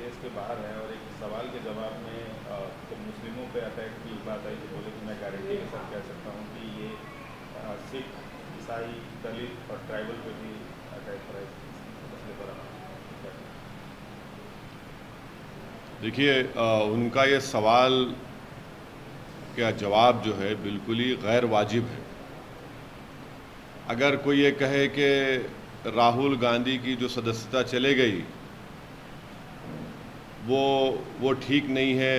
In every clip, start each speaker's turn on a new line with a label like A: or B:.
A: देश के बाहर हैं और एक सवाल के जवाब में जब मुस्लिमों पे अटैक की बात आई तो बोले कि मैं गारंटी के साथ कह सकता हूँ कि ये सिख, ईसाई, दलित और ट्राइबल पे भी अटैक करा इस मसले पर आप।
B: देखिए, उनका ये सवाल का जवाब जो है बिल्कुल ही गैर वाजिब है। अगर कोई ये कहे कि राहुल गांधी की जो सदस्यता चले गई वो ठीक नहीं है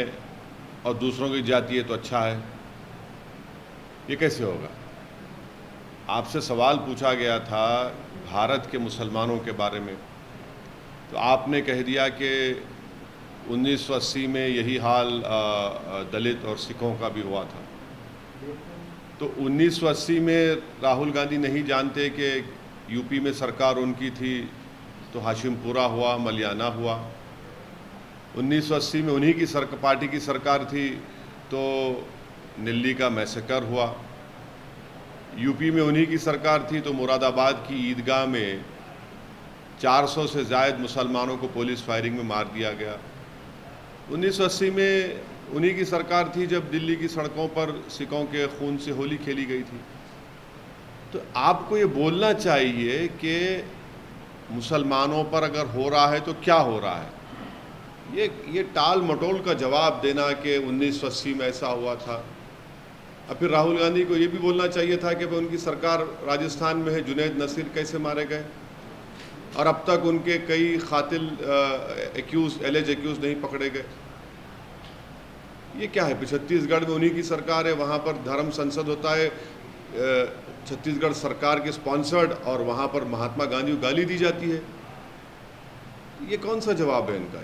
B: और दूसरों की जाती है तो अच्छा है, ये कैसे होगा? आपसे सवाल पूछा गया था भारत के मुसलमानों के बारे में, तो आपने कह दिया कि 1980 में यही हाल दलित और सिखों का भी हुआ था। तो 1980 में राहुल गांधी नहीं जानते कि यूपी में सरकार उनकी थी तो हाशिमपुरा हुआ, मलियाना हुआ। 1980 में उन्हीं की पार्टी की सरकार थी तो दिल्ली का मैसेकर हुआ। यूपी में उन्हीं की सरकार थी तो मुरादाबाद की ईदगाह में 400 से ज़ायद मुसलमानों को पुलिस फायरिंग में मार दिया गया। 1980 में उन्हीं की सरकार थी जब दिल्ली की सड़कों पर सिखों के खून से होली खेली गई थी। तो आपको ये बोलना चाहिए कि मुसलमानों पर अगर हो रहा है तो क्या हो रहा है। ये टाल मटोल का जवाब देना कि 1980 में ऐसा हुआ था। अब फिर राहुल गांधी को ये भी बोलना चाहिए था कि उनकी सरकार राजस्थान में है, जुनैद नसीर कैसे मारे गए और अब तक उनके कई कातिल एलिज एक्यूज नहीं पकड़े गए। ये क्या है? छत्तीसगढ़ में उन्हीं की सरकार है, वहाँ पर धर्म संसद होता है, छत्तीसगढ़ सरकार के स्पॉन्सर्ड, और वहाँ पर महात्मा गांधी को गाली दी जाती है। ये कौन सा जवाब है इनका?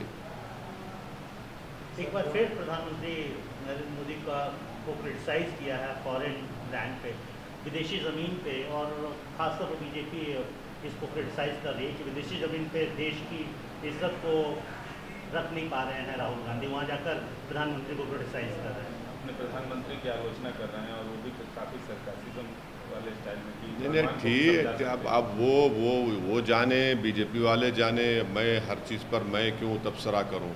C: एक बार फिर प्रधानमंत्री नरेंद्र मोदी को क्रिटिसाइज किया है फॉरेन लैंड पे, विदेशी ज़मीन पे, और खासतौर पर बीजेपी इसको क्रिटिसाइज कर रही है कि विदेशी ज़मीन पे देश की इज्जत को रख नहीं पा रहे हैं राहुल गांधी, वहाँ जाकर प्रधानमंत्री को क्रिटिसाइज कर रहे हैं।
A: अपने प्रधानमंत्री की आलोचना कर रहे हैं और वो भी काफ़ी सरकासिज्म वाले स्टाइल में की।
B: नहीं ठीक, अब वो जाने, बीजेपी वाले जाने, मैं हर चीज़ पर मैं क्यों तबसरा करूं,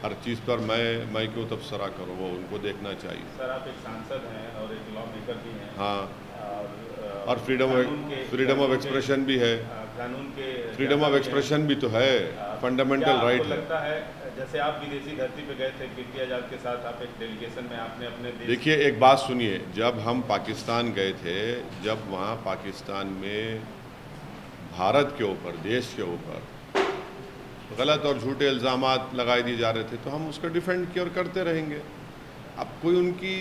B: हर चीज़ पर मैं क्यों तबसरा करूं, वो उनको देखना चाहिए।
A: सर, आप एक सांसद हैं और एक लॉ मेकर भी हैं।
B: हाँ, और फ्रीडम ऑफ एक्सप्रेशन भी है।
A: कानून के
B: फ्रीडम ऑफ एक्सप्रेशन भी तो है, फंडामेंटल राइट है।
A: लगता है जैसे आप विदेशी धरती पे गए थे कीर्ति आजाद के साथ, आप एक डेलीगेशन में आपने अपने
B: देखिए, एक बात सुनिए, जब हम पाकिस्तान गए थे, जब वहाँ पाकिस्तान में भारत के ऊपर, देश के ऊपर गलत और झूठे इल्ज़ामात लगाए दिए जा रहे थे तो हम उसका डिफेंड किया और करते रहेंगे। अब कोई उनकी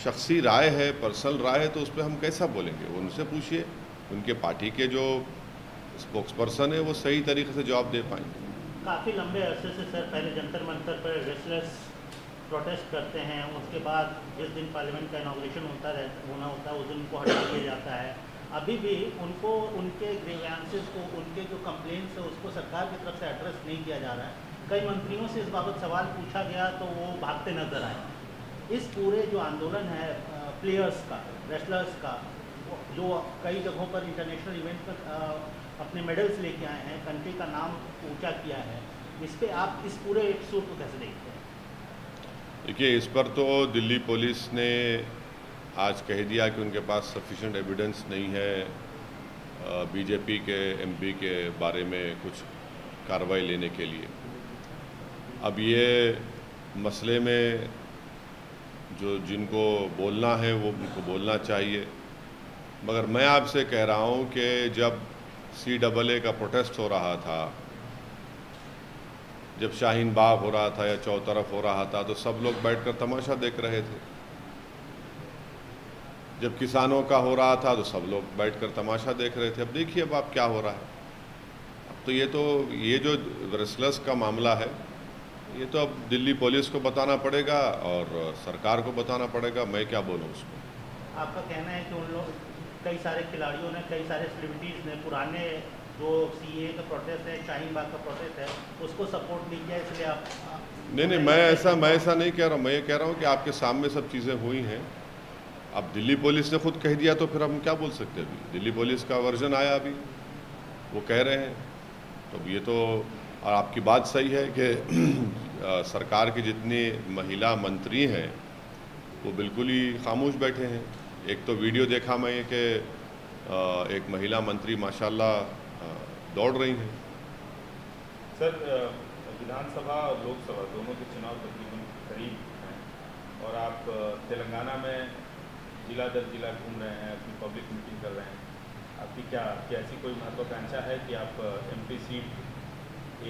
B: शख्सी राय है, पर्सनल राय है, तो उस पर हम कैसा बोलेंगे? उनसे पूछिए, उनके पार्टी के जो स्पोक्स पर्सन है वो सही तरीके से जवाब दे पाएंगे।
C: काफ़ी लंबे अरसे से सर पहले जंतर मंतर पर रेस्टलेस प्रोटेस्ट करते हैं, उसके बाद जिस दिन पार्लियामेंट का इनॉग्रेशन होना होता है उस दिन उनको हटा दिया जाता है। अभी भी उनको उनके ग्रीवेंसेस को, उनके जो कंप्लेंट्स है उसको सरकार की तरफ से एड्रेस नहीं किया जा रहा है। कई मंत्रियों से इस बाबत सवाल पूछा गया तो वो भागते नजर आए। इस पूरे जो आंदोलन है प्लेयर्स का, रेस्लर्स का, जो कई जगहों पर इंटरनेशनल इवेंट पर अपने मेडल्स लेके आए हैं, कंट्री का नाम ऊंचा किया है, इस पर आप इस पूरे एपिसोड को कैसे देखते हैं?
B: देखिए, इस पर तो दिल्ली पुलिस ने आज कह दिया कि उनके पास सफिशिएंट एविडेंस नहीं है बीजेपी के एमपी के बारे में कुछ कार्रवाई लेने के लिए। अब ये मसले में जो जिनको बोलना है वो उनको बोलना चाहिए, मगर मैं आपसे कह रहा हूँ कि जब CAA का प्रोटेस्ट हो रहा था, जब शाहीन बाग हो रहा था या चौतरफ हो रहा था, तो सब लोग बैठकर तमाशा देख रहे थे। जब किसानों का हो रहा था तो सब लोग बैठकर तमाशा देख रहे थे। अब देखिए अब आप क्या हो रहा है। अब तो ये जो रेस्लर्स का मामला है, ये तो अब दिल्ली पुलिस को बताना पड़ेगा और सरकार को बताना पड़ेगा, मैं क्या बोलूँ उसको।
C: आपका कहना है कि उन लोग, कई सारे खिलाड़ियों ने, कई सारे सेलिब्रिटीज़ ने पुराने जो CAA का प्रोटेस्ट है, शाहीन बाग का प्रोटेस्ट है, उसको सपोर्ट नहीं किया, इसलिए आप
B: नहीं, मैं ऐसा नहीं कह रहा हूँ। मैं ये कह रहा हूँ कि आपके सामने सब चीज़ें हुई हैं। अब दिल्ली पुलिस ने खुद कह दिया तो फिर हम क्या बोल सकते हैं? अभी दिल्ली पुलिस का वर्जन आया, अभी वो कह रहे हैं, तो ये तो और आपकी बात सही है कि सरकार के जितने महिला मंत्री हैं वो बिल्कुल ही खामोश बैठे हैं। एक तो वीडियो देखा मैं कि एक महिला मंत्री माशाल्लाह दौड़ रही हैं।
A: सर, विधानसभा और लोकसभा दोनों के चुनाव तकरीबन करीब हैं और आप तेलंगाना में जिला दर जिला घूम रहे हैं, अपनी पब्लिक मीटिंग कर रहे हैं। आपकी क्या ऐसी कोई महत्वाकांक्षा है कि आप एमपी सीट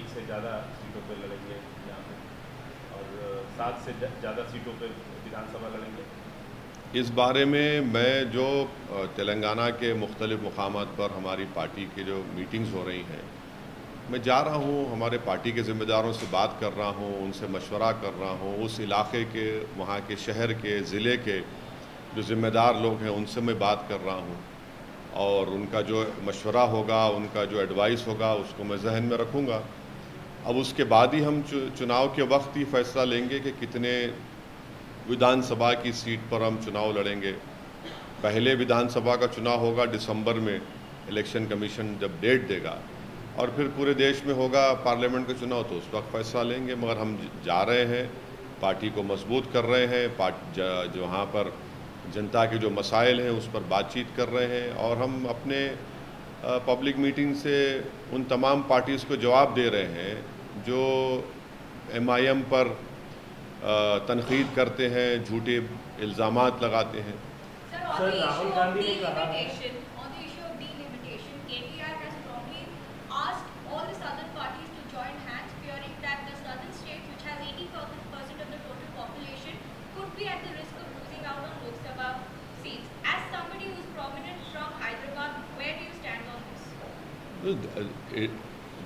A: एक से ज़्यादा सीटों पर लड़ेंगे यहाँ पे और 7 से ज़्यादा सीटों पर विधानसभा लड़ेंगे?
B: इस बारे में मैं जो तेलंगाना के मुख्तलिफ़ मुकामात पर हमारी पार्टी के जो मीटिंग्स हो रही हैं, मैं जा रहा हूँ, हमारे पार्टी के ज़िम्मेदारों से बात कर रहा हूँ, उनसे मशवरा कर रहा हूँ, उस इलाके के, वहाँ के शहर के, ज़िले के जो ज़िम्मेदार लोग हैं उनसे मैं बात कर रहा हूँ और उनका जो मशवरा होगा, उनका जो एडवाइस होगा उसको मैं जहन में रखूँगा। अब उसके बाद ही हम चुनाव के वक्त ही फैसला लेंगे कि कितने विधानसभा की सीट पर हम चुनाव लड़ेंगे। पहले विधानसभा का चुनाव होगा दिसंबर में, इलेक्शन कमीशन जब डेट देगा, और फिर पूरे देश में होगा पार्लियामेंट का चुनाव, तो उस वक्त फैसला लेंगे। मगर हम जा रहे हैं, पार्टी को मजबूत कर रहे हैं, जो वहाँ पर जनता के जो मसाइल हैं उस पर बातचीत कर रहे हैं और हम अपने पब्लिक मीटिंग से उन तमाम पार्टीज़ को जवाब दे रहे हैं जो MIM पर तनकीद करते हैं, झूठे इल्ज़ामात लगाते हैं।
D: सर, राहुल गांधी ने कहा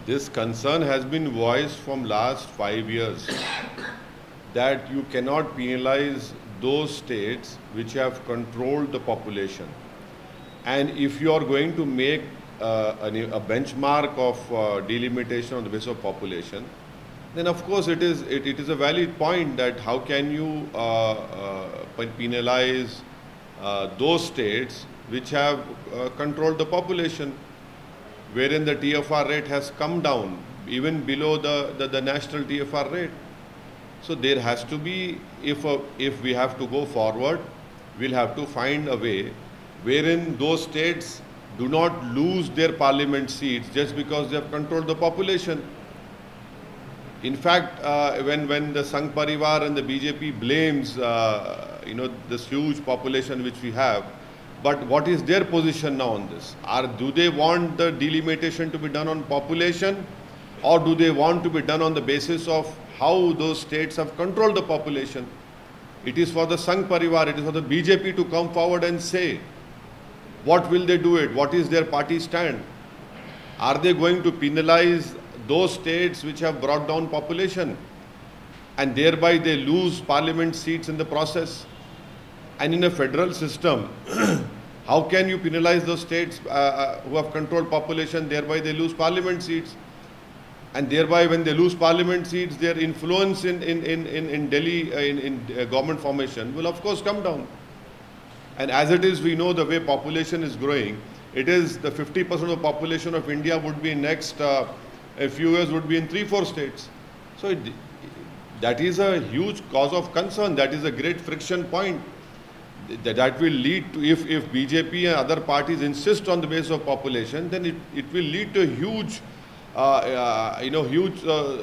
B: This concern has been voiced from last 5 years that you cannot penalize those states which have controlled the population, and if you are going to make a benchmark of delimitation on the basis of population, then of course it is a valid point that how can you penalize those states which have controlled the population, wherein the TFR rate has come down even below the national TFR rate. So there has to be, if we have to go forward, we'll have to find a way wherein those states do not lose their parliament seats just because they have controlled the population. In fact, when the Sangh Parivar and the BJP blames this huge population which we have, but what is their position now on this? Do they want the delimitation to be done on population, or do they want to be done on the basis of how those states have controlled the population? It is for the Sangh Parivar, it is for the BJP to come forward and say, what will they do it? What is their party stand? Are they going to penalize those states which have brought down population and thereby they lose parliament seats in the process? And in a federal system, how can you penalize those states who have controlled population, thereby they lose parliament seats? And thereby when they lose parliament seats, their influence in Delhi, in government formation will of course come down. And as it is, we know the way population is growing, it is the 50% of the population of India would be next a few years would be in 3-4 states. So that is a huge cause of concern. That is a great friction point. That will lead to, if BJP and other parties insist on the basis of population, then it will lead to huge,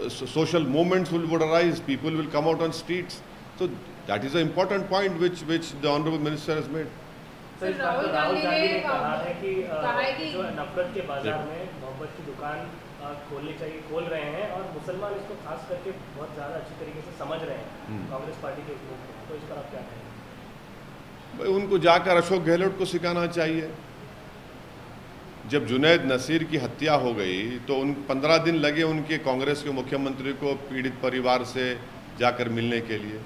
B: social movements would arise. People will come out on streets. So that is an important point which the Honorable Minister has made.
D: Sir, Rahul Gandhi ने कहा है कि जो नफरत के बाजार में मोहब्बत की दुकान खोल रहे हैं और मुसलमान इसको खास करके बहुत ज़्यादा अच्छी तरीके से समझ रहे हैं कांग्रेस पार्टी के ग्रुप में, तो इस पर आप क्या कहेंगे?
B: उनको जाकर अशोक गहलोत को सिखाना चाहिए। जब जुनैद नसीर की हत्या हो गई तो 15 दिन लगे उनके कांग्रेस के मुख्यमंत्री को पीड़ित परिवार से जाकर मिलने के लिए,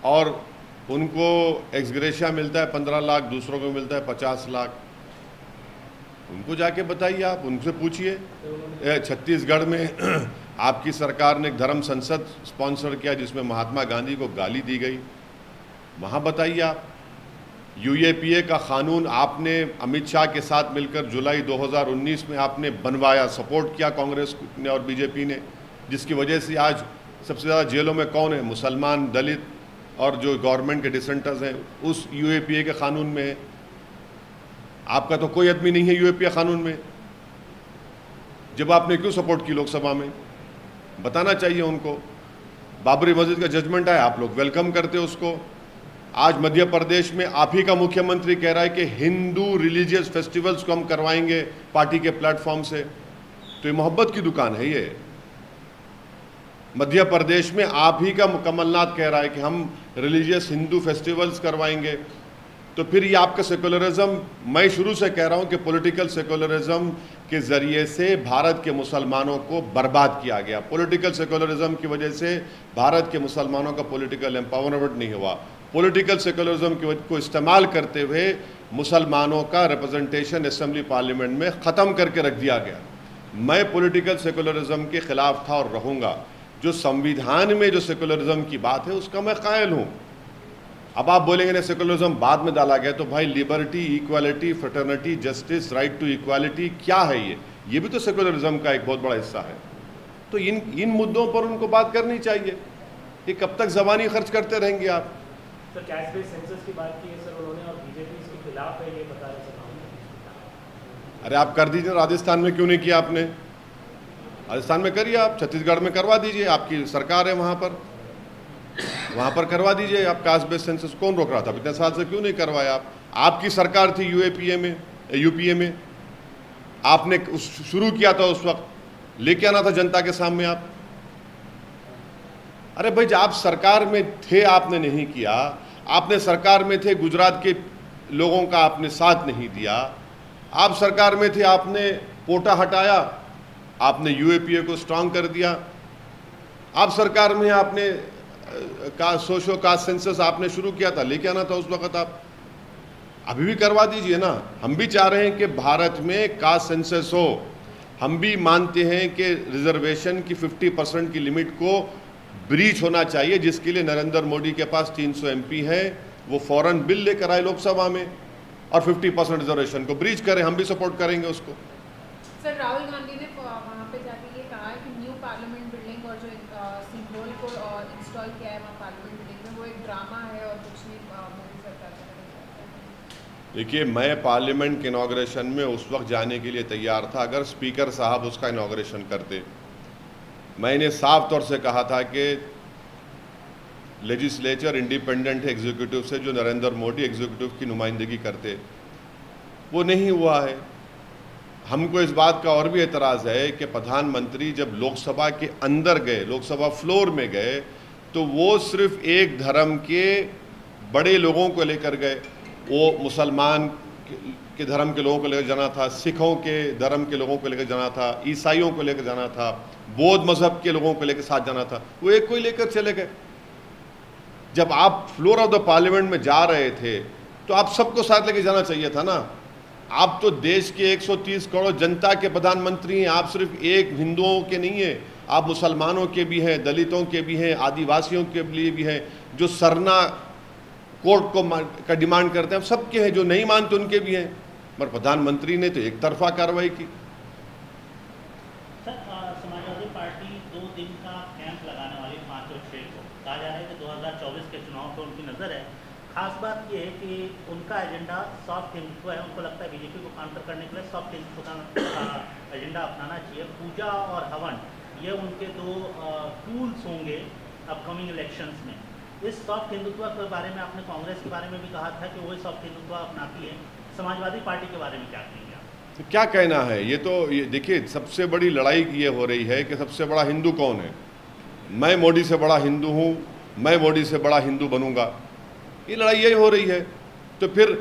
B: और उनको एक्सग्रेशिया मिलता है 15 लाख, दूसरों को मिलता है 50 लाख। उनको जाके बताइए, आप उनसे पूछिए। छत्तीसगढ़ में आपकी सरकार ने एक धर्म संसद स्पॉन्सर किया जिसमें महात्मा गांधी को गाली दी गई, वहाँ बताइए आप। यूएपीए का कानून आपने अमित शाह के साथ मिलकर जुलाई 2019 में आपने बनवाया, सपोर्ट किया कांग्रेस ने और बीजेपी ने, जिसकी वजह से आज सबसे ज़्यादा जेलों में कौन है? मुसलमान, दलित और जो गवर्नमेंट के डिसेंटर्स हैं, उस यूएपीए के कानून में है। आपका तो कोई आदमी नहीं है यूएपीए कानून में। जब आपने क्यों सपोर्ट की लोकसभा में? बताना चाहिए उनको। बाबरी मस्जिद का जजमेंट आया, आप लोग वेलकम करते उसको। आज मध्य प्रदेश में आप ही का मुख्यमंत्री कह रहा है कि हिंदू रिलीजियस फेस्टिवल्स को हम करवाएंगे पार्टी के प्लेटफॉर्म से। तो ये मोहब्बत की दुकान है। ये मध्य प्रदेश में आप ही का कमलनाथ कह रहा है कि हम रिलीजियस हिंदू फेस्टिवल्स करवाएंगे। तो फिर ये आपका सेकुलरिज्म, मैं शुरू से कह रहा हूं कि पॉलिटिकल सेकुलरिज्म के ज़रिए से भारत के मुसलमानों को बर्बाद किया गया। पॉलिटिकल सेकुलरिज्म की वजह से भारत के मुसलमानों का पॉलिटिकल एम्पावरमेंट नहीं हुआ। पॉलिटिकल सेकुलरिज्म को इस्तेमाल करते हुए मुसलमानों का रिप्रेजेंटेशन असेंबली पार्लियामेंट में ख़त्म करके रख दिया गया। मैं पॉलिटिकल सेकुलरिज्म के ख़िलाफ़ था और रहूँगा। जो संविधान में जो सेकुलरिज्म की बात है उसका मैं कायल हूँ। अब आप बोलेंगे ना सेकुलरिज्म बाद में डाला गया, तो भाई liberty, equality, fraternity, justice, right to equality क्या है? ये भी तो सेकुलरिज्म का एक बहुत बड़ा हिस्सा है। तो इन मुद्दों पर उनको बात करनी चाहिए। ये कब तक ज़बानी खर्च करते रहेंगे आप?
D: सर, कैश बेस्ड सेंसस की बात की है सर उन्होंने, और बीजेपी इसके खिलाफ है, ये बता रहे सर।
B: अरे आप कर दीजिए, राजस्थान में क्यों नहीं किया आपने? राजस्थान में करिए, आप छत्तीसगढ़ में करवा दीजिए, आपकी सरकार है वहाँ पर करवा दीजिए आप कास्ट बेस्ड सेंसस। कौन रोक रहा था? इतने साल से क्यों नहीं करवाया आप? आपकी सरकार थी यूपीए में, आपने शुरू किया था, उस वक्त लेके आना था जनता के सामने आप। अरे भाई, जब आप सरकार में थे आपने नहीं किया। आपने सरकार में थे, गुजरात के लोगों का आपने साथ नहीं दिया। आप सरकार में थे, आपने कोटा हटाया, आपने यूएपीए को स्ट्रांग कर दिया। आप सरकार में आपने सोशो कास्ट सेंसस आपने शुरू किया था, लेके आना था उस वक्त आप। अभी भी करवा दीजिए ना। हम भी चाह रहे हैं कि भारत में कास्ट सेंसस हो। हम भी मानते हैं कि रिजर्वेशन की 50% की लिमिट को ब्रीच होना चाहिए, जिसके लिए नरेंद्र मोदी के पास 300 एमपी है। वो फौरन बिल लेकर आए लोकसभा में और 50% रिजर्वेशन को ब्रीच करें। हम भी सपोर्ट करेंगे उसको।
E: सर, राहुल गांधी ने वहाँ पे जाके ये कहा है कि न्यू पार्लियामेंट बिल्डिंग और जो सिंबल को इंस्टॉल किया है वहाँ पार्लियामेंट बिल्डिंग में, वो एक ड्रामा है और कुछ नहीं मोदी सरकार का।
B: देखिए, मैं पार्लियामेंट के इनॉग्रेशन में उस वक्त जाने के लिए तैयार था अगर स्पीकर साहब उसका इनॉग्रेशन करते। मैंने साफ तौर से कहा था कि लेजिस्लेचर इंडिपेंडेंट है एग्जीक्यूटिव से, जो नरेंद्र मोदी एग्जीक्यूटिव की नुमाइंदगी करते, वो नहीं हुआ है। हमको इस बात का और भी एतराज़ है कि प्रधानमंत्री जब लोकसभा के अंदर गए, लोकसभा फ्लोर में गए, तो वो सिर्फ एक धर्म के बड़े लोगों को लेकर गए। वो मुसलमान के धर्म के लोगों को लेकर जाना था, सिखों के धर्म के लोगों को लेकर जाना था, ईसाइयों को लेकर जाना था, बौद्ध मजहब के लोगों को लेकर साथ जाना था। वो एक कोई लेकर चले गए। जब आप फ्लोर ऑफ द पार्लियामेंट में जा रहे थे तो आप सबको साथ लेके जाना चाहिए था ना। आप तो देश के 130 करोड़ जनता के प्रधानमंत्री हैं। आप सिर्फ एक हिंदुओं के नहीं हैं, आप मुसलमानों के भी हैं, दलितों के भी हैं, आदिवासियों के लिए भी हैं, जो सरना कोर्ट का डिमांड करते हैं, सबके हैं, जो नहीं मानते उनके भी हैं। मगर प्रधानमंत्री ने तो एक तरफा कार्रवाई की।
C: सर, समाजवादी पार्टी 2 दिन का कैंप लगाने वाली 5 और 6 को कहा जा रहा है कि 2024 के चुनाव पर उनकी नज़र है। खास बात यह है कि उनका एजेंडा सॉफ्ट हिंदुत्व है। उनको लगता है बीजेपी को काउंटर करने के लिए सॉफ्ट हिंदुत्व का एजेंडा अपनाना चाहिए। पूजा और हवन ये उनके 2 टूल्स होंगे अपकमिंग इलेक्शंस में। इस सॉफ्ट हिंदुत्व के बारे में आपने कांग्रेस के बारे में भी कहा था कि वो सॉफ्ट हिंदुत्व अपनाती है। समाजवादी पार्टी के बारे में क्या कहेंगे आप?
B: तो क्या कहना है? ये तो ये देखिए, सबसे बड़ी लड़ाई ये हो रही है कि सबसे बड़ा हिंदू कौन है। मैं मोदी से बड़ा हिंदू हूँ, मैं मोदी से बड़ा हिंदू बनूंगा, ये लड़ाई यही हो रही है। तो फिर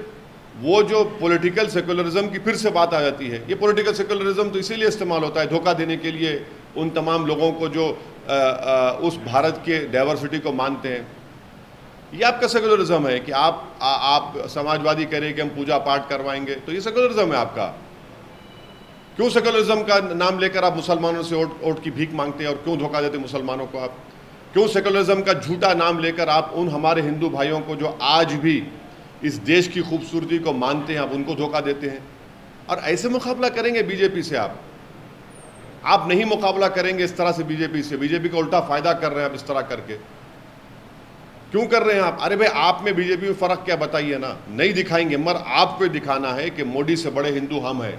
B: वो जो पॉलिटिकल सेकुलरिज्म की फिर से बात आ जाती है। ये पॉलिटिकल सेकुलरिज्म तो इसीलिए इस्तेमाल होता है धोखा देने के लिए उन तमाम लोगों को जो उस भारत के डाइवर्सिटी को मानते हैं। ये आपका सेकुलरिज्म है कि आप समाजवादी कह रहे कि हम पूजा पाठ करवाएंगे, तो ये सेकुलरिज्म है आपका। क्यों सेकुलरिज्म का नाम लेकर आप मुसलमानों से वोट की भीख मांगते हैं और क्यों धोखा देते मुसलमानों को आप? क्यों सेकुलरिज्म का झूठा नाम लेकर आप उन हमारे हिंदू भाइयों को जो आज भी इस देश की खूबसूरती को मानते हैं, आप उनको धोखा देते हैं। और ऐसे मुकाबला करेंगे बीजेपी से आप नहीं मुकाबला करेंगे इस तरह से बीजेपी से। बीजेपी का उल्टा फायदा कर रहे हैं आप इस तरह करके। क्यों कर रहे हैं आप? अरे भाई, आप में बीजेपी में फर्क क्या, बताइए ना। नहीं दिखाएंगे, मगर आपको दिखाना है कि मोदी से बड़े हिंदू हम हैं,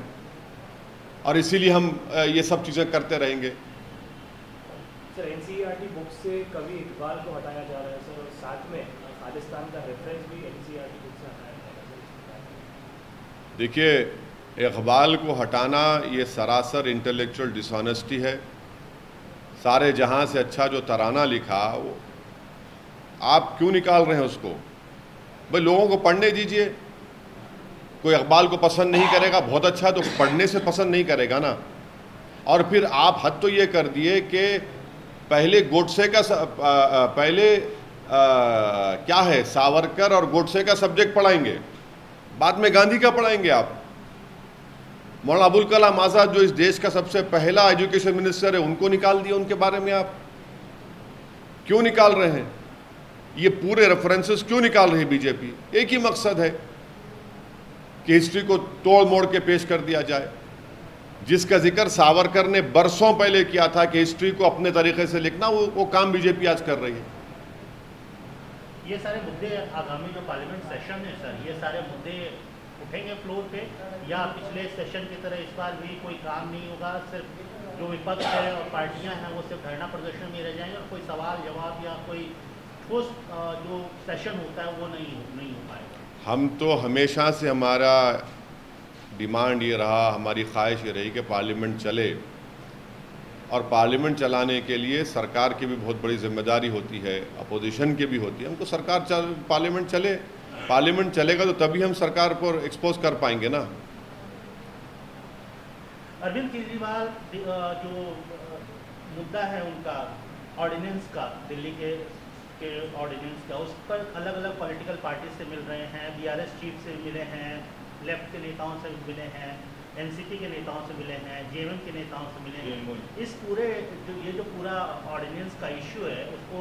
B: और इसीलिए हम ये सब चीज़ें करते रहेंगे।
D: सर, एनसीईआरटी बुक से कवि इकबाल को हटाया जा रहा है सर, और साथ में खालिस्तान का रेफरेंस भी एनसीईआरटी बुक से हटाया जा रहा है।
B: देखिए, इकबाल को हटाना ये सरासर इंटेलेक्चुअल डिसऑनेस्टी है। सारे जहां से अच्छा जो तराना लिखा वो आप क्यों निकाल रहे हैं उसको? भाई, लोगों को पढ़ने दीजिए। कोई इकबाल को पसंद नहीं करेगा, बहुत अच्छा, तो पढ़ने से पसंद नहीं करेगा ना। और फिर आप हद तो ये कर दिए कि पहले गोडसे का क्या है, सावरकर और गोडसे का सब्जेक्ट पढ़ाएंगे, बाद में गांधी का पढ़ाएंगे आप। मौलाना अबुल कलाम आज़ाद जो इस देश का सबसे पहला एजुकेशन मिनिस्टर है, उनको निकाल दिया, उनके बारे में आप क्यों निकाल रहे हैं? ये पूरे रेफरेंसेस क्यों निकाल रही है बीजेपी? एक ही मकसद है कि हिस्ट्री को तोड़ मोड़ के पेश कर दिया जाए, जिसका जिक्र सावरकर ने बरसों पहले किया था कि हिस्ट्री को अपने तरीके से लिखना, वो काम बीजेपी आज कर रही है।
C: ये सारे मुद्दे आगामी जो पार्लियामेंट सेशन है सर, ये सारे मुद्दे उठेंगे फ्लोर पे, या पिछले सेशन की तरह इस बार भी कोई काम नहीं होगा, सिर्फ जो विपक्ष है और पार्टियां हैं वो सिर्फ धरना प्रदर्शन में रह जाएंगे और कोई सवाल जवाब या कोई ठोस जो सेशन होता है वो नहीं हो पाएगा?
B: हम तो हमेशा से हमारा डिमांड ये रहा, हमारी ख्वाहिश ये रही कि पार्लियामेंट चले, और पार्लियामेंट चलाने के लिए सरकार की भी बहुत बड़ी जिम्मेदारी होती है, अपोजिशन की भी होती है। हमको पार्लियामेंट चले, पार्लियामेंट चलेगा तो तभी हम सरकार पर एक्सपोज कर पाएंगे ना।
C: अरविंद केजरीवाल जो मुद्दा है उनका ऑर्डिनेंस का, दिल्ली के ऑर्डिनेंस का, उस पर अलग अलग पॉलिटिकल पार्टी से मिल रहे हैं, बीआरएस चीफ से मिले हैं, लेफ्ट के नेताओं से मिले हैं, एनसीपी के नेताओं से मिले हैं, जेएमएम के नेताओं से मिले हैं। इस पूरे जो पूरा ऑर्डिनेंस का इश्यू है, उसको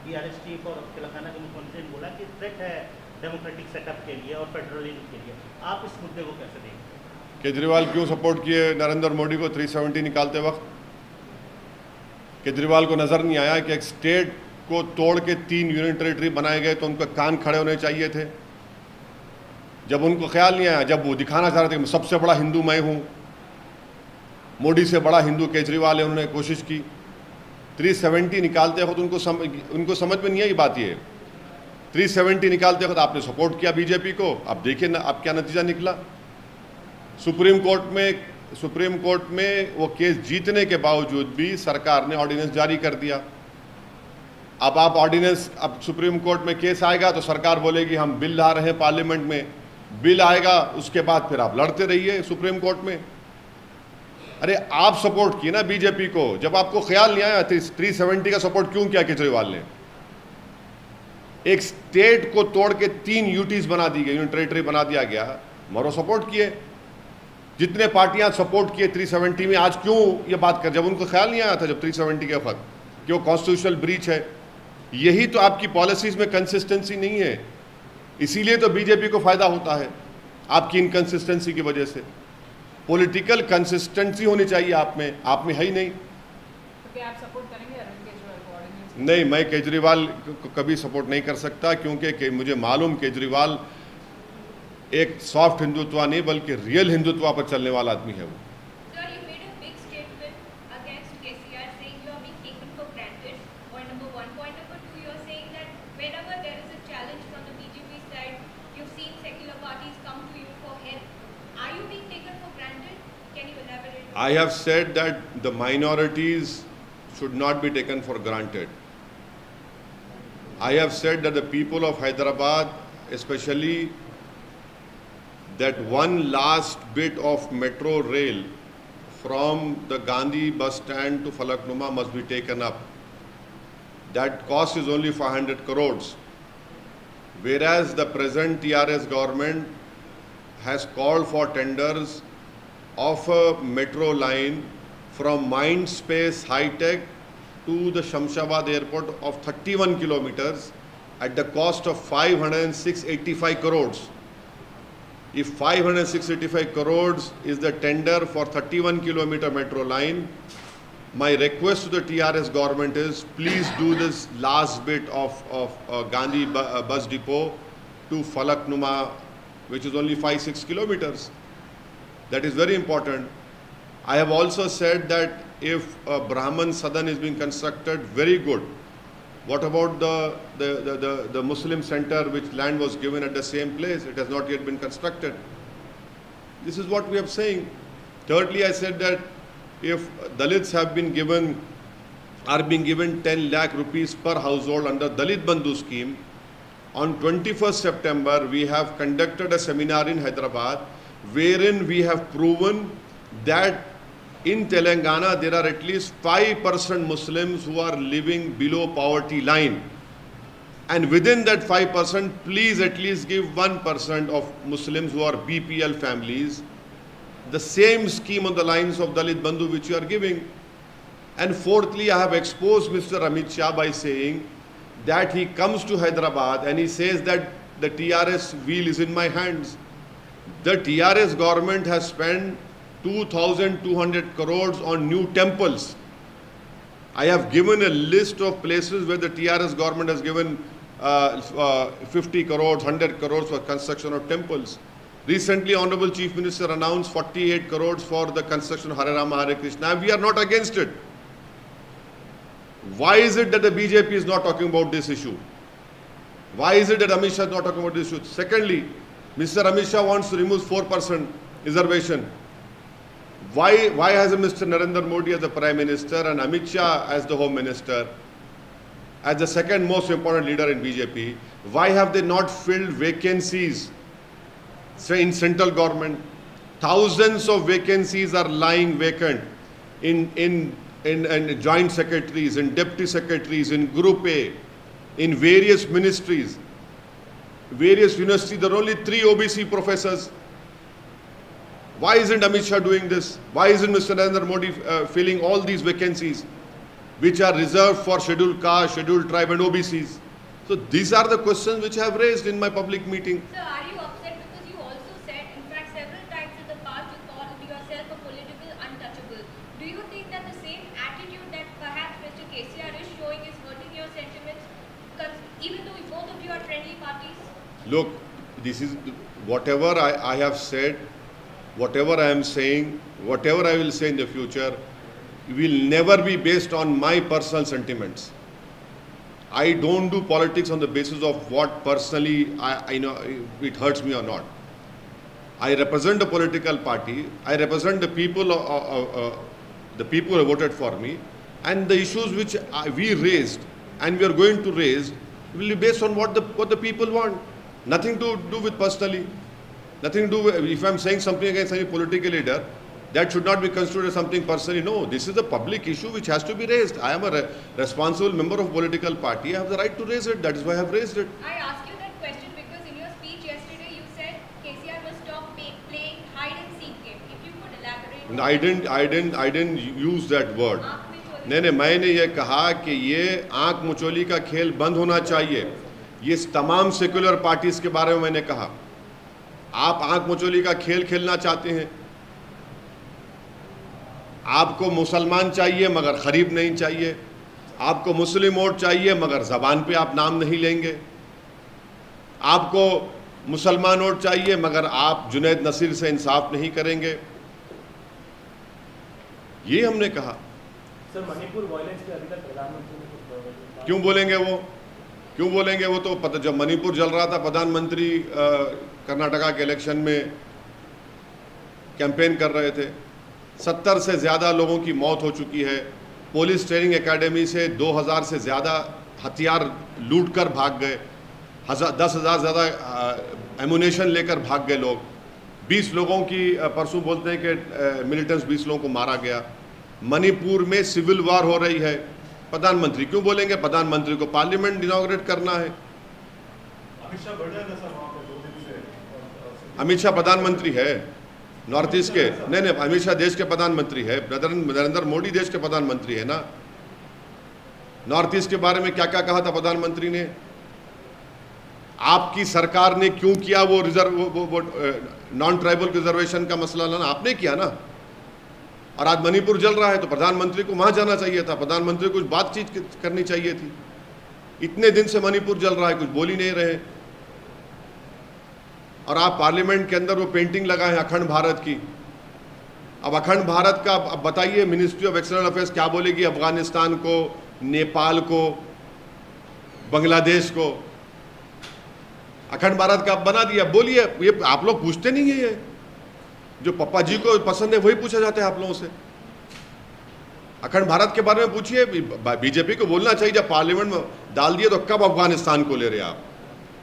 C: बीआरएस चीफ और तेलंगाना के मुख्यमंत्री ने बोला कि थ्रेट है डेमोक्रेटिक सेटअप के लिए और फेडरलिज्म के लिए। आप इस मुद्दे को कैसे देखते हैं?
B: केजरीवाल क्यों सपोर्ट किए नरेंद्र मोदी को 370 निकालते वक्त? केजरीवाल को नज़र नहीं आया कि एक स्टेट को तोड़ के 3 यूनियन टेरिटरी बनाए गए तो उनके कान खड़े होने चाहिए थे? जब उनको ख्याल नहीं आया, जब वो दिखाना चाह रहे थे कि सबसे बड़ा हिंदू मैं हूँ, मोदी से बड़ा हिंदू केजरीवाल है, उन्होंने कोशिश की। 370 निकालते वक्त उनको समझ में नहीं आई बात। ये 370 निकालते वक्त आपने सपोर्ट किया बीजेपी को। अब देखिए ना, अब क्या नतीजा निकला। सुप्रीम कोर्ट में वो केस जीतने के बावजूद भी सरकार ने ऑर्डिनेंस जारी कर दिया। अब सुप्रीम कोर्ट में केस आएगा तो सरकार बोलेगी हम बिल ला रहे हैं पार्लियामेंट में, बिल आएगा, उसके बाद फिर आप लड़ते रहिए सुप्रीम कोर्ट में। अरे आप सपोर्ट किए ना बीजेपी को, जब आपको ख्याल नहीं आया 370 का सपोर्ट क्यों किया केजरीवाल ने? एक स्टेट को तोड़ के 3 यूटीज बना दी गई, यूनियन टेरिटरी बना दिया गया, मरो सपोर्ट किए। जितने पार्टियां सपोर्ट किए 370 में, आज क्यों ये बात कर, जब उनको ख्याल नहीं आया था जब 370 के वक्त कि वो कॉन्स्टिट्यूशनल ब्रीच है? यही तो आपकी पॉलिसीज में कंसिस्टेंसी नहीं है, इसीलिए तो बीजेपी को फायदा होता है आपकी इनकंसिस्टेंसी की वजह से। पॉलिटिकल कंसिस्टेंसी होनी चाहिए आप में है ही नहीं।
E: तो क्या आप सपोर्ट करेंगे अरविंद केजरीवाल को ऑर्डिनेंस?
B: नहीं, मैं केजरीवाल को कभी सपोर्ट नहीं कर सकता, क्योंकि मुझे मालूम केजरीवाल एक सॉफ्ट हिंदुत्व नहीं बल्कि रियल हिंदुत्व पर चलने वाला आदमी है वो। I have said that the minorities should not be taken for granted. I have said that the people of Hyderabad, especially that one last bit of metro rail from the Gandhi bus stand to Falaknuma must be taken up. That cost is only 500 crores. Whereas the present TRS government has called for tenders of a metro line from Mindspace High Tech to the Shamshabad airport of 31 kilometers, at the cost of 506.85 crores. If 506.85 crores is the tender for 31-kilometer metro line, my request to the TRS government is, please do this last bit of Gandhi bus depot to Falaknuma, which is only 5-6 kilometers. That is very important. I have also said that if a Brahman Sadan is being constructed, very good. What about the Muslim center, which land was given at the same place? It has not yet been constructed. This is what we are saying. Thirdly, I said that if Dalits are being given 10 lakh rupees per household under Dalit Bandhu scheme, on 21st September, we have conducted a seminar in Hyderabad, wherein we have proven that in Telangana, there are at least 5% Muslims who are living below poverty line. And within that 5%, please at least give 1% of Muslims who are BPL families the same scheme on the lines of Dalit Bandhu which you are giving. And fourthly, I have exposed Mr. Amit Shah by saying that he comes to Hyderabad and he says that the TRS wheel is in my hands. The TRS government has spent 2,200 crores on new temples. I have given a list of places where the TRS government has given 50 crores, 100 crores for construction of temples. Recently, Honorable Chief Minister announced 48 crores for the construction of Hare Rama, Hare Krishna. We are not against it. Why is it that the BJP is not talking about this issue? Why is it that Amit Shah is not talking about this issue? Secondly, Mr. Amit Shah wants to remove 4% reservation. Why has Mr. Narendra Modi as the Prime Minister and Amit Shah as the Home Minister, as the second most important leader in BJP, why have they not filled vacancies in central government? Thousands of vacancies are lying vacant in joint secretaries, in deputy secretaries, in Group A, in various ministries, various universities. There are only 3 OBC professors. Why isn't Amit Shah doing this? Why isn't Mr. Narendra Modi filling all these vacancies which are reserved for scheduled caste, scheduled tribe and OBCs? So these are the questions which I have raised in my public meeting.
F: Sir, are you upset because you also said, in fact several times in the past, you called yourself a political untouchable? Do you think that the same attitude that perhaps Mr. KCR is showing is hurting your sentiments, even though both of you are friendly parties?
B: Look, this is whatever I have said, whatever I am saying, whatever I will say in the future, will never be based on my personal sentiments. I don't do politics on the basis of what personally I know it hurts me or not. I represent a political party. I represent the people who have voted for me, and the issues which we raised and we are going to raise will be based on what the people want. Nothing to do with personally. Nothing to do with, if I am saying something against any political leader, that should not be considered as something personally. No, this is a public issue which has to be raised. I am a responsible member of a political party. I have the right to raise it. That is why I have raised it.
F: I asked you that question because in your speech yesterday you said KCR must stop playing hide and seek game. If you could elaborate.
B: No, I didn't use that word. नहीं, मैंने ये कहा कि ये आंख मुचोली का खेल बंद होना चाहिए. ये तमाम सेक्युलर पार्टीज के बारे में मैंने कहा. आप आंख मुचोली का खेल खेलना चाहते हैं. आपको मुसलमान चाहिए मगर गरीब नहीं चाहिए. आपको मुस्लिम वोट चाहिए मगर ज़बान पे आप नाम नहीं लेंगे. आपको मुसलमान वोट चाहिए मगर आप जुनैद नसीर से इंसाफ नहीं करेंगे. ये हमने कहा.
D: सर, मणिपुर वायलेंस पे अभी तक प्रधानमंत्री
B: क्यों बोलेंगे वो? क्यों बोलेंगे वो? तो पता, जब मणिपुर जल रहा था, प्रधानमंत्री कर्नाटका के इलेक्शन में कैंपेन कर रहे थे. 70 से ज़्यादा लोगों की मौत हो चुकी है. पुलिस ट्रेनिंग एकेडमी से 2000 से ज़्यादा हथियार लूट कर भाग गए. 10,000 ज़्यादा एमुनेशन लेकर भाग गए लोग. 20 लोगों की परसों बोलते हैं कि मिलिटेंट्स 20 लोगों को मारा गया. मणिपुर में सिविल वार हो रही है. प्रधानमंत्री क्यों बोलेंगे? प्रधानमंत्री को पार्लियामेंट इनॉग्रेट करना है. अमित शाह प्रधानमंत्री है नॉर्थ ईस्ट के. नहीं, अमित शाह देश के प्रधानमंत्री है. नरेंद्र मोदी देश के प्रधानमंत्री है ना. नॉर्थ ईस्ट के बारे में क्या क्या कहा था प्रधानमंत्री ने? आपकी सरकार ने क्यों किया वो नॉन ट्राइबल रिजर्वेशन का मसला लाना? आपने किया ना। और आज मणिपुर जल रहा है तो प्रधानमंत्री को वहां जाना चाहिए था, प्रधानमंत्री को कुछ बातचीत करनी चाहिए थी। इतने दिन से मणिपुर जल रहा है, कुछ बोल ही नहीं रहे। और आप पार्लियामेंट के अंदर वो पेंटिंग लगाए हैं अखंड भारत की। अब अखंड भारत का अब बताइए मिनिस्ट्री ऑफ एक्सटर्नल अफेयर्स क्या बोलेगी अफगानिस्तान को, नेपाल को, बांग्लादेश को? अखंड भारत का आप बना दिया, बोलिए। ये आप लोग पूछते नहीं है, ये जो पप्पा जी को पसंद है वही पूछा जाता है आप लोगों से। अखंड भारत के बारे में पूछिए, बीजेपी को बोलना चाहिए जब पार्लियामेंट में डाल दिए तो कब अफगानिस्तान को ले रहे आप,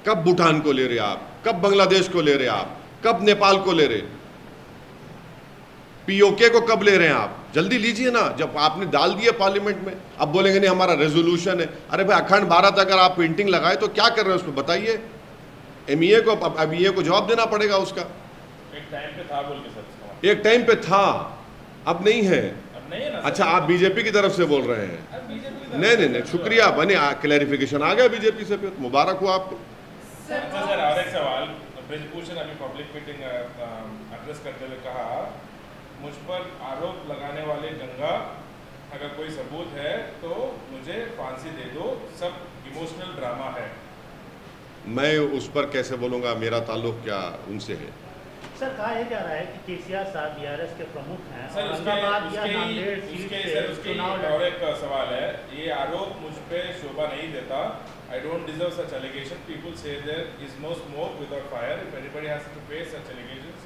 B: कब भूटान को ले रहे आप, कब बांग्लादेश को ले रहे आप, कब नेपाल को ले रहे, पीओके को कब ले रहे हैं आप? जल्दी लीजिए ना। जब आपने डाल दिया पार्लियामेंट में, अब बोलेंगे नहीं हमारा रेजोल्यूशन है। अरे भाई अखंड भारत अगर आप पेंटिंग लगाए तो क्या कर रहे हैं उसमें बताइए। एमईए को को जवाब देना पड़ेगा उसका।
A: एक टाइम पे था बोल के सर,
B: एक टाइम पे था, अब नहीं है।
A: अब नहीं है ना।
B: अच्छा आप बीजेपी की तरफ से बोल रहे हैं? नहीं, शुक्रिया, बने क्लैरिफिकेशन आ गया बीजेपी से, फिर मुबारक हो आपको।
A: सर और एक सवाल ब्रिजभूषण अभी पब्लिक मीटिंग एड्रेस करते हुए कहा, मुझ पर आरोप लगाने वाले गंगा अगर कोई सबूत है तो मुझे फांसी दे दो, सब इमोशनल ड्रामा है।
B: मैं उस पर कैसे बोलूँगा, मेरा ताल्लुक क्या उनसे है?
C: सर कहा यह जा रहा है कि केसीआर साहब बीआरएस के प्रमुख हैं।
A: सर उसके और एक सवाल है, ये आरोप मुझ पे शोभा नहीं देता। I don't deserve such allegation. People say there is no smoke without fire. If anybody has to face such allegations,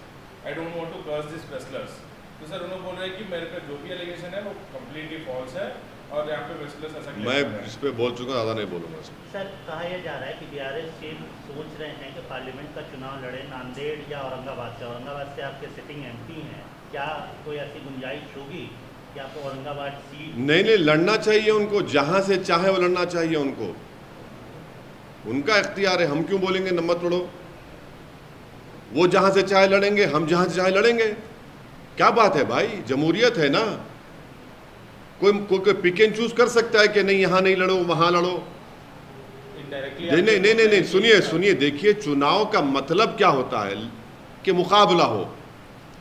A: I don't want to curse these wrestlers. तो सर उन्होंने बोल रहे हैं कि मेरे पे जो भी एलिगेशन है वो कम्प्लीटली फॉल्स है और यहाँ पे wrestlers ऐसा।
B: मैं इस पे बोल चुका, ज़्यादा नहीं बोलूँगा।
C: सर कहा यह जा रहा है कि बीआरएस चीफ सोच रहे हैं कि पार्लियामेंट का चुनाव लड़े नांदेड़ या औरंगाबाद से। औरंगाबाद से आपके सिटिंग एमपी हैं, क्या कोई ऐसी गुंजाइश होगी कि आपको औरंगाबाद सीट?
B: नहीं, लड़ना चाहिए उनको, जहाँ से चाहे वो लड़ना चाहिए उनको, उनका इख्तियार है। हम क्यों बोलेंगे न मत लड़ो? वो जहां से चाहे लड़ेंगे, हम जहां से चाहे लड़ेंगे। क्या बात है भाई, जमहूरियत है ना। कोई पिक एंड चूज कर सकता है कि नहीं यहाँ नहीं लड़ो वहां लड़ो। नहीं, सुनिए, देखिए चुनाव का मतलब क्या होता है कि मुकाबला हो,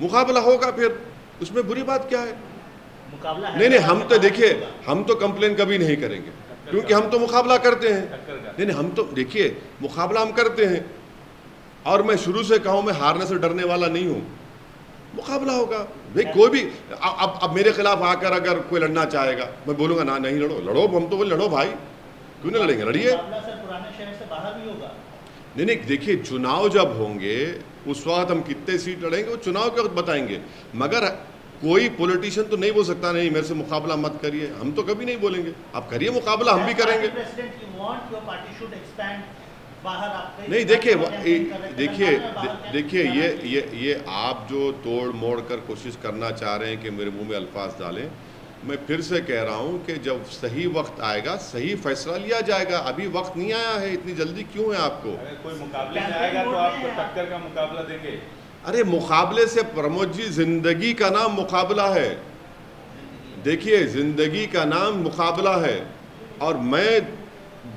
B: मुकाबला होगा, फिर उसमें बुरी बात क्या है?
C: मुकाबला है।
B: नहीं, हम तो देखिए, हम तो कंप्लेन कभी नहीं करेंगे क्योंकि हम तो मुकाबला करते हैं। नहीं, हम तो देखिए मुकाबला हम करते हैं और मैं शुरू से कहूँ मैं हारने से डरने वाला नहीं हूँ। मुकाबला होगा भाई, कोई भी अब मेरे खिलाफ आकर अगर कोई लड़ना चाहेगा, मैं बोलूँगा ना नहीं लड़ो, हम तो बोले लड़ो भाई, क्यों नहीं लड़ेंगे, लड़िए।
C: पुराने शहर से बाहर भी होगा।
B: नहीं, देखिए चुनाव जब होंगे उस वक्त हम कितने सीट लड़ेंगे वो चुनाव के वक्त बताएंगे, मगर कोई पॉलिटिशियन तो नहीं बोल सकता नहीं मेरे से मुकाबला मत करिए। हम तो कभी नहीं बोलेंगे, आप करिए मुकाबला, हम भी करेंगे। नहीं, देखिए ये आप जो तोड़ मोड़ कर कोशिश करना चाह रहे हैं कि मेरे मुंह में अल्फाज डालें, मैं फिर से कह रहा हूं कि जब सही वक्त आएगा सही फैसला लिया जाएगा। अभी वक्त नहीं आया है, इतनी जल्दी क्यों है आपको?
A: अगर कोई मुकाबले में आएगा तो आपको टक्कर का मुकाबला देंगे।
B: अरे मुकाबले से प्रमोद जी, जिंदगी का नाम मुकाबला है। देखिए जिंदगी का नाम मुकाबला है और मैं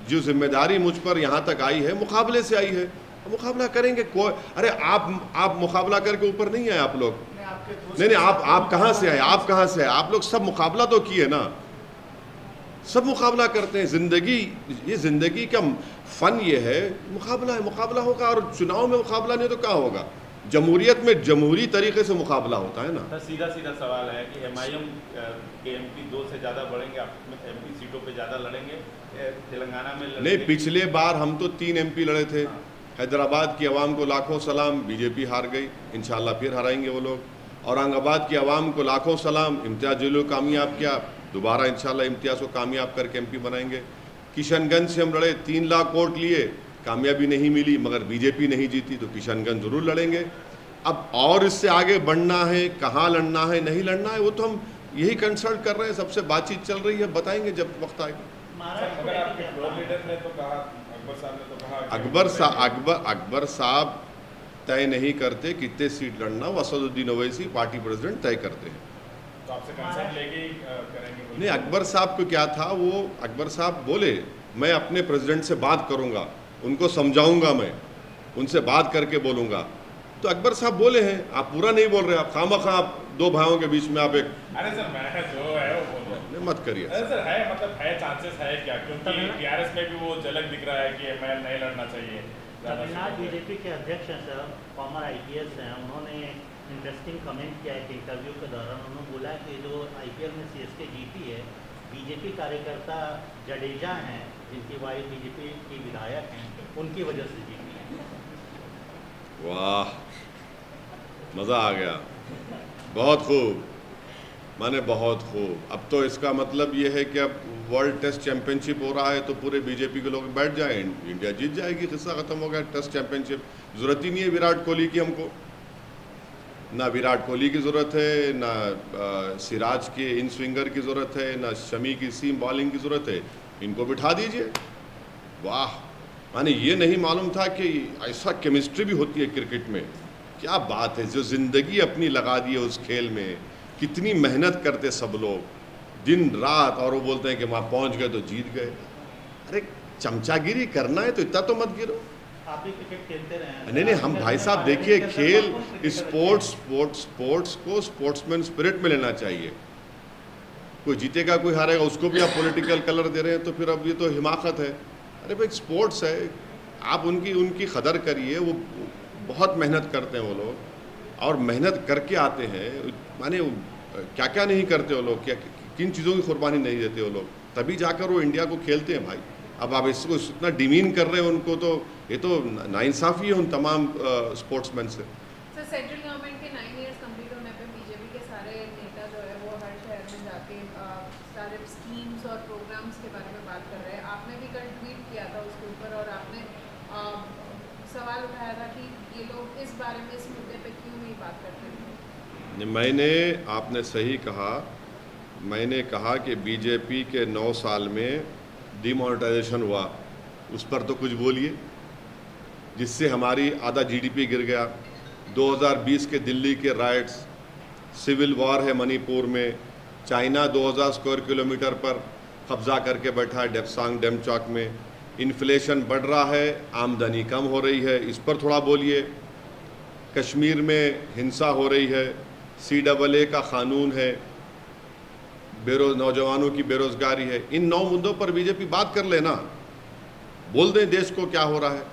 B: जो जिम्मेदारी मुझ पर यहाँ तक आई है मुकाबले से आई है, मुकाबला करेंगे। कोई अरे आप मुकाबला करके ऊपर नहीं आए आप लोग। नहीं, आप कहाँ से आए? आप कहाँ से आए? आप लोग सब मुकाबला तो किए ना, सब मुकाबला करते हैं। ये जिंदगी का फन ये है, मुकाबला है, मुकाबला होगा। और चुनाव में मुकाबला नहीं तो क्या होगा? जमहूरियत में जमहूरी तरीके से मुकाबला होता है ना।
A: सीधा सवाल है कि एमआईएम के एमपी 2 से ज़्यादा बढ़ेंगे, आप एमपी सीटों पे ज़्यादा लड़ेंगे तेलंगाना में?
B: नहीं, पिछले बार हम तो 3 एमपी लड़े थे। हैदराबाद की आवाम को लाखों सलाम, बीजेपी हार गई, इंशाल्लाह फिर हराएंगे वो लोग। औरंगाबाद की आवाम को लाखों सलाम, इम्तियाज़ जलील कामयाब किया, दोबारा इंशाल्लाह इम्तियाज़ को कामयाब करके एमपी बनाएंगे। किशनगंज से हम लड़े, 3 लाख वोट लिए, कामयाबी नहीं मिली, मगर बीजेपी नहीं जीती, तो किशनगंज जरूर लड़ेंगे। अब और इससे आगे बढ़ना है, कहाँ लड़ना है, नहीं लड़ना है, वो तो हम यही कंसल्ट कर रहे हैं, सबसे बातचीत चल रही है, बताएंगे जब वक्त आएगा। अकबर साहब तय नहीं करते कितने सीट लड़ना, वो असदुद्दीन ओवैसी पार्टी प्रेसिडेंट तय करते हैं।
A: तो आपसे कंसल्ट लेके करेंगे?
B: नहीं, अकबर साहब को क्या था, वो अकबर साहब बोले मैं अपने प्रेसिडेंट से बात करूंगा, उनको समझाऊंगा, मैं उनसे बात करके बोलूँगा। तो अकबर साहब बोले हैं, आप पूरा नहीं बोल रहे, आप खामखा आप दो भाइयों के बीच में आप एक।
A: अरे सर मैं जो है वो बोल रहा हूँ,
B: मत करिए।
A: अरे सर है, मतलब है, चांसेस है क्या? क्योंकि टीआरएस में भी वो झलक दिख रहा है कि एमआईएम नहीं लड़ना चाहिए।
C: तमिलनाडु बीजेपी के अध्यक्ष हैं सर, फॉर्मर आईपीएस हैं, उन्होंने इंटरेस्टिंग कमेंट किया एक इंटरव्यू के दौरान। उन्होंने बोला कि जो आईपीएल में सीएसके जीती है, बीजेपी कार्यकर्ता जडेजा हैं, जिनकी वाइफ बीजेपी की विधायक हैं, उनकी वजह से जीती है।
B: वाह, मज़ा आ गया, बहुत खूब, माने बहुत खूब। अब तो इसका मतलब ये है कि अब वर्ल्ड टेस्ट चैंपियनशिप हो रहा है तो पूरे बीजेपी के लोग बैठ जाएं, इंडिया जीत जाएगी, किस्सा ख़त्म हो गया। टेस्ट चैंपियनशिप ज़रूरत ही नहीं है विराट कोहली की, हमको ना विराट कोहली की ज़रूरत है, ना सिराज के इन स्विंगर की ज़रूरत है, ना शमी की सीम बॉलिंग की ज़रूरत है, इनको बिठा दीजिए। वाह, माने ये नहीं मालूम था कि ऐसा केमिस्ट्री भी होती है क्रिकेट में। क्या बात है, जो ज़िंदगी अपनी लगा दी है उस खेल में, कितनी मेहनत करते सब लोग दिन रात, और वो बोलते हैं कि वहाँ पहुँच गए तो जीत गए। अरे चमचागिरी करना है तो इतना तो मत गिरो।
C: आप भी क्रिकेट खेलते रहे?
B: नहीं, हम भाई साहब देखिए, खेल स्पोर्ट्स को स्पोर्ट्समैन स्पिरिट में लेना चाहिए। कोई जीतेगा कोई हारेगा, उसको भी आप पॉलिटिकल कलर दे रहे हैं तो फिर अब ये तो हिमाकत है। अरे भाई स्पोर्ट्स है, आप उनकी कदर करिए। वो बहुत मेहनत करते हैं वो लोग, और मेहनत करके आते हैं। माने क्या क्या नहीं करते वो लोग, क्या किन चीज़ों की कुर्बानी नहीं देते वो लोग, तभी जाकर वो इंडिया को खेलते हैं भाई। अब आप इसको इतना डिमीन कर रहे हैं उनको, तो ये तो नाइंसाफ़ी है उन तमाम स्पोर्ट्समैन से।
E: सर, सेंट्रल गवर्नमेंट के 9 इयर्स कंप्लीट होने पे बीजेपी के सारे नेता जो है वो हर शहर में जाके सारे स्कीम्स और प्रोग्राम्स के बारे में बात कर रहे हैं। आपने भी कल ट्वीट किया था उसके ऊपर, और आपने सवाल उठाया था कि ये लोग इस बारे में, इस मुद्दे पे क्यों नहीं बात करते।
B: मैंने, आपने सही कहा, मैंने कहा कि बीजेपी के 9 साल में डिमोनेटाइजेशन हुआ, उस पर तो कुछ बोलिए, जिससे हमारी आधा जीडीपी गिर गया। 2020 के दिल्ली के राइट्स, सिविल वॉर है मणिपुर में, चाइना 2000 स्क्वायर किलोमीटर पर कब्जा करके बैठा है डेप्सांग डेमचौक में, इन्फ्लेशन बढ़ रहा है, आमदनी कम हो रही है, इस पर थोड़ा बोलिए। कश्मीर में हिंसा हो रही है, CAA का कानून है, नौजवानों की बेरोजगारी है। इन 9 मुद्दों पर बीजेपी बात कर लेना, बोल दें देश को क्या हो रहा है।